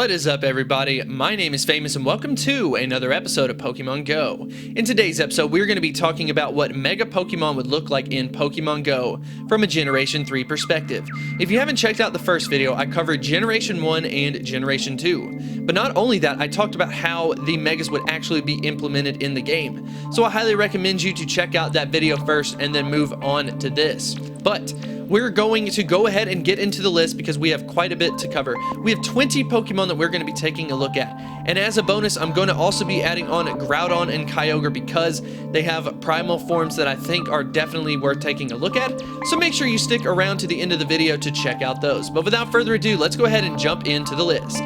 What is up, everybody? My name is Famous and welcome to another episode of Pokemon Go. In today's episode, we're going to be talking about what Mega Pokemon would look like in Pokemon Go from a Generation 3 perspective. If you haven't checked out the first video, I covered Generation 1 and Generation 2. But not only that, I talked about how the Megas would actually be implemented in the game. So I highly recommend you to check out that video first and then move on to this. But we're going to go ahead and get into the list because we have quite a bit to cover. We have 20 Pokemon that we're going to be taking a look at. And as a bonus, I'm going to also be adding on Groudon and Kyogre because they have primal forms that I think are definitely worth taking a look at. So make sure you stick around to the end of the video to check out those. But without further ado, let's go ahead and jump into the list.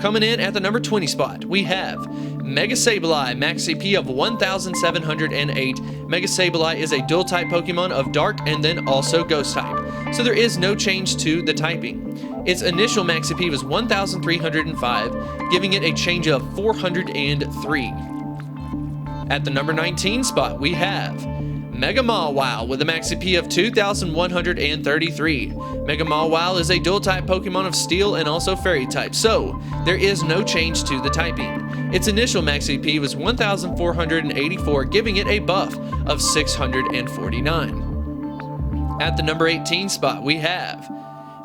Coming in at the number 20 spot, we have Mega Sableye, max CP of 1,708. Mega Sableye is a dual-type Pokemon of Dark and then also Ghost-type, so there is no change to the typing. Its initial max CP was 1,305, giving it a change of 403. At the number 19 spot, we have Mega Mawile with a max CP of 2,133. Mega Mawile is a dual-type Pokemon of Steel and also Fairy-type, so there is no change to the typing. Its initial max CP was 1,484, giving it a buff of 649. At the number 18 spot, we have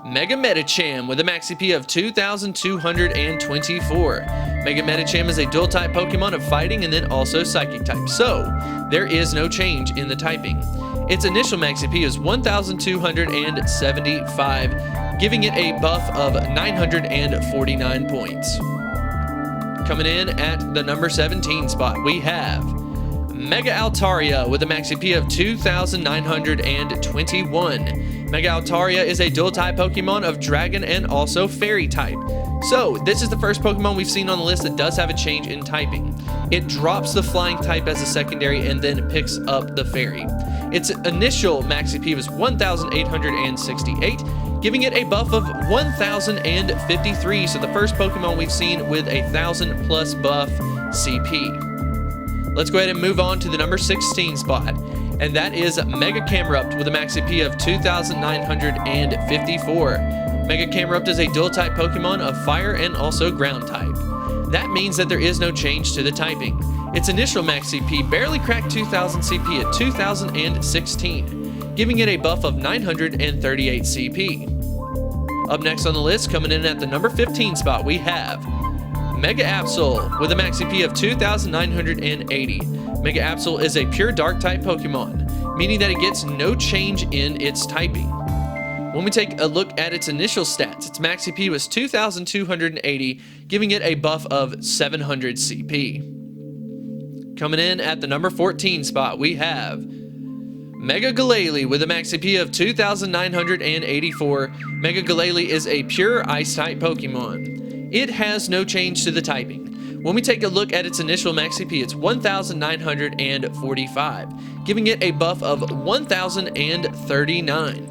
Mega Medicham with a max CP of 2,224. Mega Medicham is a dual-type Pokemon of Fighting and then also Psychic-type, so there is no change in the typing. Its initial max CP is 1,275, giving it a buff of 949 points. Coming in at the number 17 spot, we have Mega Altaria with a max CP of 2,921. Mega Altaria is a dual-type Pokemon of Dragon and also Fairy-type. So, this is the first Pokemon we've seen on the list that does have a change in typing. It drops the Flying type as a secondary and then picks up the Fairy. Its initial max CP was 1,868, giving it a buff of 1,053, so the first Pokemon we've seen with a 1,000 plus buff CP. Let's go ahead and move on to the number 16 spot, and that is Mega Camerupt with a max CP of 2,954. Mega Camerupt is a dual-type Pokemon of Fire and also Ground-type. That means that there is no change to the typing. Its initial max CP barely cracked 2,000 CP at 2,016, giving it a buff of 938 CP. Up next on the list, coming in at the number 15 spot, we have Mega Absol with a max CP of 2,980. Mega Absol is a pure Dark-type Pokemon, meaning that it gets no change in its typing. When we take a look at its initial stats, its max CP was 2,280, giving it a buff of 700 CP. Coming in at the number 14 spot, we have Mega Glalie with a max CP of 2,984. Mega Glalie is a pure Ice-type Pokemon. It has no change to the typing. When we take a look at its initial max CP, it's 1,945, giving it a buff of 1,039.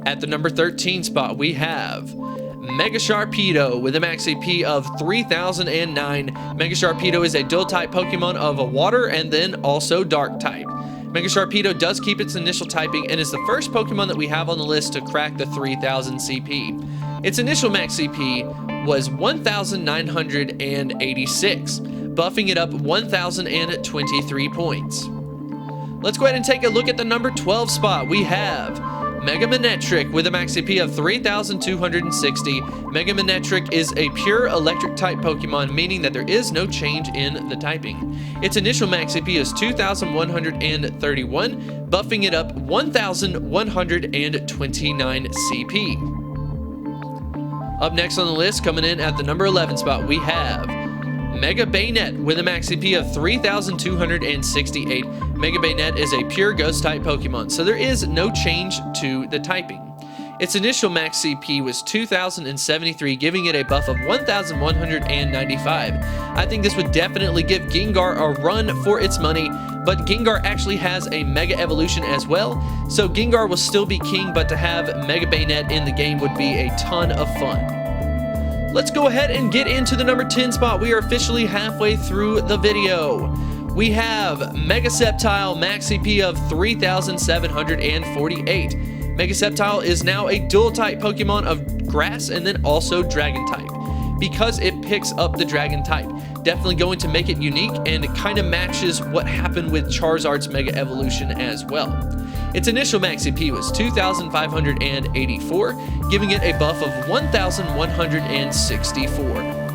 At the number 13 spot, we have Mega Sharpedo with a max CP of 3,009. Mega Sharpedo is a dual-type Pokemon of Water and then also Dark-type. Mega Sharpedo does keep its initial typing and is the first Pokemon that we have on the list to crack the 3,000 CP. Its initial max CP was 1,986, buffing it up 1,023 points. Let's go ahead and take a look at the number 12 spot. We have Mega Manectric with a max CP of 3,260. Mega Manectric is a pure Electric-type Pokemon, meaning that there is no change in the typing. Its initial max CP is 2,131, buffing it up 1,129 CP. Up next on the list, coming in at the number 11 spot, we have Mega Bayonet with a max CP of 3,268. Mega Bayonet is a pure Ghost-type Pokemon, so there is no change to the typing. Its initial max CP was 2,073, giving it a buff of 1,195. I think this would definitely give Gengar a run for its money, but Gengar actually has a Mega Evolution as well, so Gengar will still be king, but to have Mega Bayonet in the game would be a ton of fun. Let's go ahead and get into the number 10 spot. We are officially halfway through the video. We have Mega Sceptile, max CP of 3,748. Mega Sceptile is now a dual-type Pokemon of Grass and then also Dragon-type. because it picks up the dragon type. Definitely going to make it unique, and it kind of matches what happened with Charizard's Mega Evolution as well. Its initial max CP was 2,584, giving it a buff of 1,164.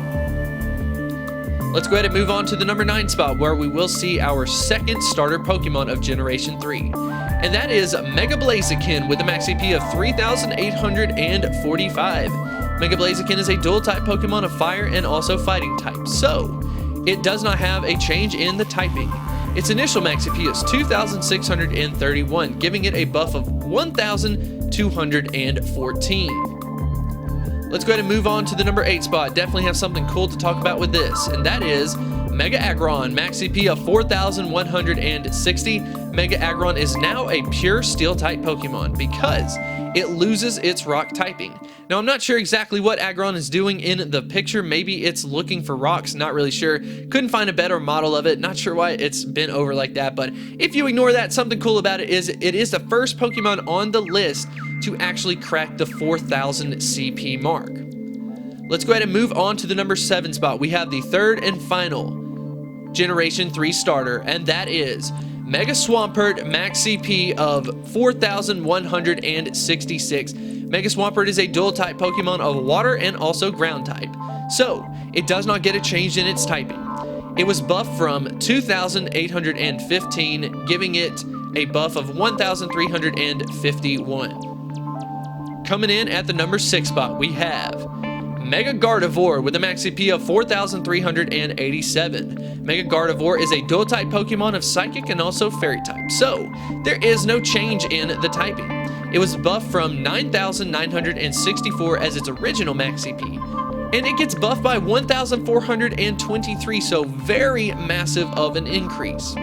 Let's go ahead and move on to the number 9 spot, where we will see our second starter Pokemon of Generation 3. And that is Mega Blaziken with a max CP of 3,845. Mega Blaziken is a dual-type Pokemon of Fire and also Fighting type, so it does not have a change in the typing. Its initial max CP is 2,631, giving it a buff of 1,214. Let's go ahead and move on to the number 8 spot. Definitely have something cool to talk about with this, and that is Mega Aggron, max CP of 4,160. Mega Aggron is now a pure Steel-type Pokemon because it loses its Rock typing. Now, I'm not sure exactly what Aggron is doing in the picture. Maybe it's looking for rocks, not really sure. Couldn't find a better model of it. Not sure why it's bent over like that, but if you ignore that, something cool about it is the first Pokemon on the list to actually crack the 4,000 CP mark. Let's go ahead and move on to the number 7 spot. We have the third and final Generation 3 starter, and that is Mega Swampert, max CP of 4,166. Mega Swampert is a dual-type Pokemon of Water and also Ground type, so it does not get a change in its typing. It was buffed from 2,815, giving it a buff of 1,351. Coming in at the number 6 spot, we have Mega Gardevoir with a max CP of 4,387. Mega Gardevoir is a dual-type Pokemon of Psychic and also Fairy type, so there is no change in the typing. It was buffed from 9,964 as its original max CP, and it gets buffed by 1,423, so very massive of an increase.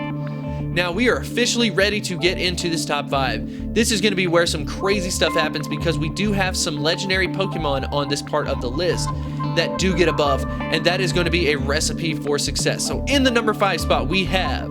Now, we are officially ready to get into this top 5. This is going to be where some crazy stuff happens because we do have some legendary Pokemon on this part of the list that do get a buff, and that is going to be a recipe for success. So in the number 5 spot, we have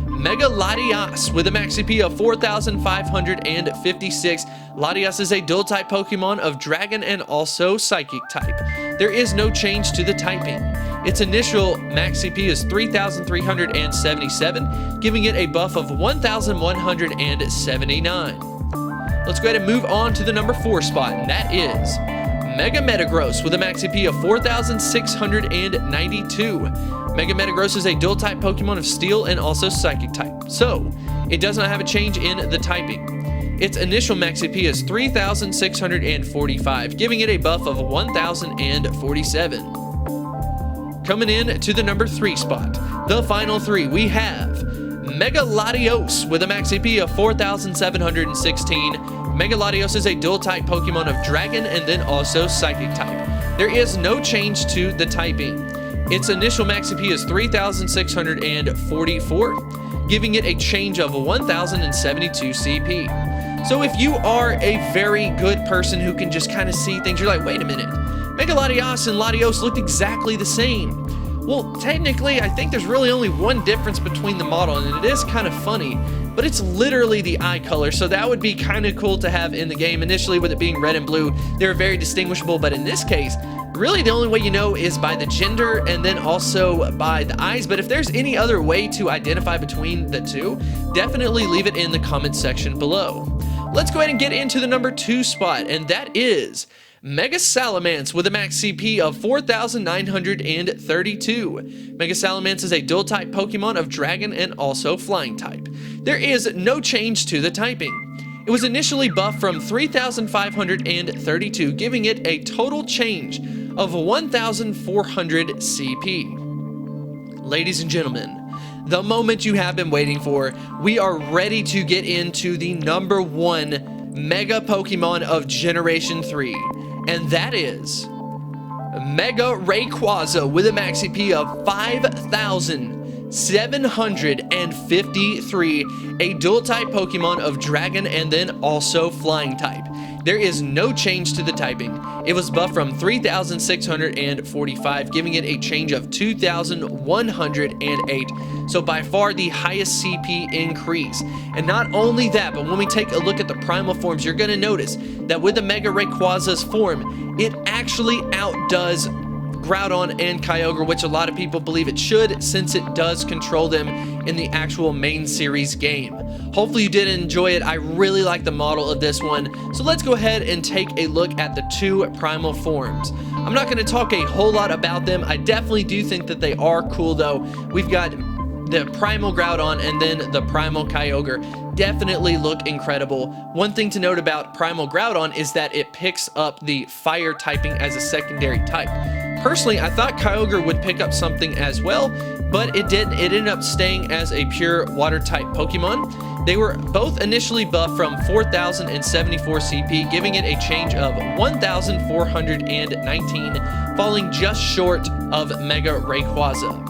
Mega Latias with a max CP of 4,556. Latias is a dual-type Pokemon of Dragon and also Psychic type. There is no change to the typing. Its initial max CP is 3,377, giving it a buff of 1,179. Let's go ahead and move on to the number 4 spot, and that is Mega Metagross with a max CP of 4,692. Mega Metagross is a dual-type Pokemon of Steel and also Psychic type, so it does not have a change in the typing. Its initial max CP is 3,645, giving it a buff of 1,047. Coming in to the number 3 spot, the final 3, we have Mega Latios with a max CP of 4,716. Mega Latios is a dual-type Pokemon of Dragon and then also Psychic type. There is no change to the typing. Its initial max CP is 3,644, giving it a change of 1,072 CP. So if you are a very good person who can just kind of see things, you're like, wait a minute, Mega Latias and Latios looked exactly the same. Well, technically, I think there's really only one difference between the model, and it is kind of funny, but it's literally the eye color, so that would be kind of cool to have in the game. Initially, with it being red and blue, they're very distinguishable, but in this case, really the only way you know is by the gender and then also by the eyes. But if there's any other way to identify between the two, definitely leave it in the comment section below. Let's go ahead and get into the number 2 spot, and that is Mega Salamence with a max CP of 4,932. Mega Salamence is a dual-type Pokemon of Dragon and also Flying type. There is no change to the typing. It was initially buffed from 3,532, giving it a total change of 1,400 CP. Ladies and gentlemen, the moment you have been waiting for, we are ready to get into the number 1 Mega Pokemon of Generation 3. And that is Mega Rayquaza with a max CP of 5,753, a dual-type Pokemon of Dragon and then also Flying type. There is no change to the typing. It was buffed from 3,645, giving it a change of 2,108. So by far the highest CP increase. And not only that, but when we take a look at the Primal forms, you're going to notice that with the Mega Rayquaza's form, it actually outdoes Groudon and Kyogre, which a lot of people believe it should, since it does control them in the actual main series game. Hopefully you did enjoy it. I really like the model of this one. So let's go ahead and take a look at the two Primal forms. I'm not going to talk a whole lot about them. I definitely do think that they are cool though. We've got the Primal Groudon and then the Primal Kyogre. Definitely look incredible. One thing to note about Primal Groudon is that it picks up the fire typing as a secondary type. Personally, I thought Kyogre would pick up something as well, but it didn't. It ended up staying as a pure water type Pokemon. They were both initially buffed from 4,074 CP, giving it a change of 1,419, falling just short of Mega Rayquaza.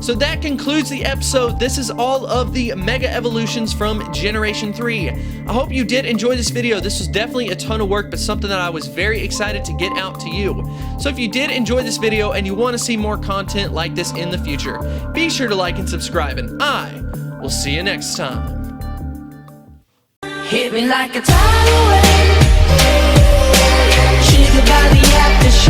So that concludes the episode. This is all of the Mega Evolutions from Generation 3. I hope you did enjoy this video. This was definitely a ton of work, but something that I was very excited to get out to you. So if you did enjoy this video and you want to see more content like this in the future, be sure to like and subscribe, and I will see you next time. Hit me like a tidal wave, triggered by the aftershock.